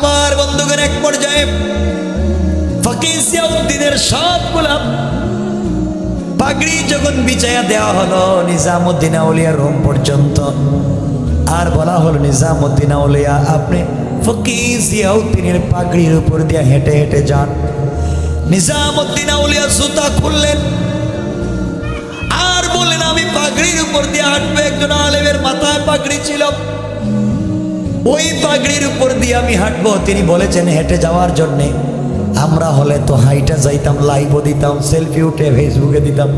আমার বন্ধুগণ, এক পর্যায়ে ফকির জিয়াউদ্দিনের সবগুলা পাগড়ি যখন বিছায়া দেওয়া হলো নিজামুদ্দিন আউলিয়ার রুম পর্যন্ত, আর বলা হলো নিজামুদ্দিন আউলিয়া আপনি ফকির জিয়াউদ্দিনের পাগড়ির উপর দিয়ে হেঁটে হেঁটে যান। নিজামুদ্দিন আউলিয়া জুতা খুললেন আর বললেন আমি পাগড়ির উপর দিয়ে হাঁটবো। একজন আলেমের মাথায় পাগড়ি ছিল, ওই পাগড়ির উপর দিয়ে আমি হাঁটবো। তিনি বলেছেন হেঁটে যাওয়ার জন্যে। আমরা হলে তো হাইটা যাইতাম, লাইভও দিতাম, সেলফি উঠে ফেসবুকে দিতাম,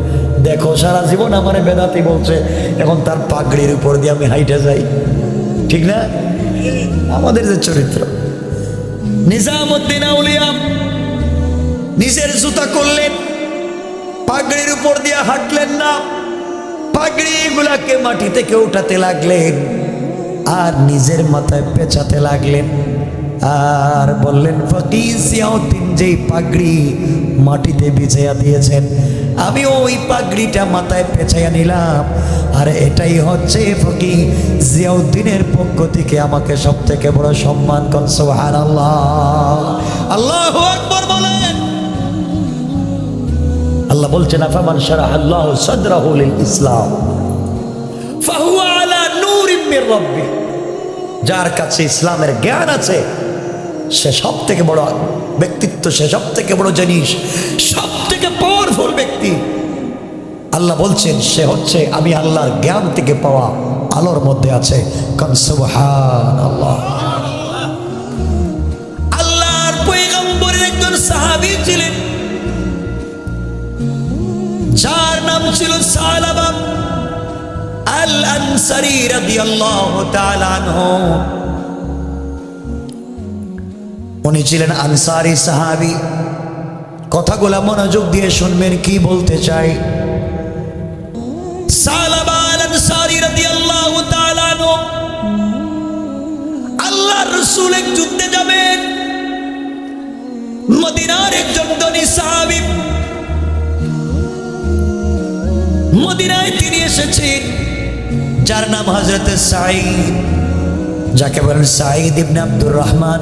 দেখো সারা জীবন আমার বেদাতি বলছে, এখন তার পাগড়ির উপর দিয়ে আমি হাইটা যাই। ঠিক না? আমাদের যে চরিত্র। নিজামুদ্দিন আউলিয়া নিজের জুতা করলেন, পাগড়ির উপর দিয়ে হাঁটলেন না, পাগড়ি গুলাকে মাটি থেকে উঠাতে লাগলেন আর নিজের মাথায় পেঁচাতে লাগলেন আর বললেন ফকির জিয়াউদ্দিন যেই পাগড়ি মাটিতে বিছাইয়া দিয়েছেন আমি ওই পাগড়িটা মাথায় পেঁচাইয়া নিলাম, আর এটাই হচ্ছে ফকির জিয়াউদ্দিনের পক্ষ থেকে আমাকে সব থেকে বড় সম্মান। কোন সুবহানাল্লাহ, আল্লাহু আকবার বলেন। আল্লাহ বলছেন আফামান শারাহাল্লাহু সাদরাহু লিল ইসলাম ফাহুয়া আলা নূরিম মির রাব্বি, যার কাছে ইসলামের জ্ঞান আছে সে সব থেকে বড় ব্যক্তিত্ব, সে সব থেকে বড় জিনিস, সব থেকে পাওয়ারফুল ব্যক্তি। আল্লাহ বলছেন সে হচ্ছে আমি আল্লাহর জ্ঞান থেকে পাওয়া আলোর মধ্যে আছে। কোন সুবহানাল্লাহ। আল্লাহর পয়গম্বরের একজন সাহাবী ছিলেন যার নাম ছিল সালাবা আল আনসারী রাদিয়াল্লাহু তাআলা আনহু। উনি ছিলেন আনসারী সাহাবী। কথাগুলো মনোযোগ দিয়ে শুনবেন কি বলতে চাই। সালাবা আল আনসারী রাদিয়াল্লাহু তাআলা আনহু আল্লাহর রাসূল এক যুদ্ধে যাবেন। মদিনার একজন ধনী সাহাবী, মদিনায় তিনি এসেছেন, যার নাম হযরত সাঈদ, যাকে বলেন সাঈদ ইবনে আব্দুর রহমান।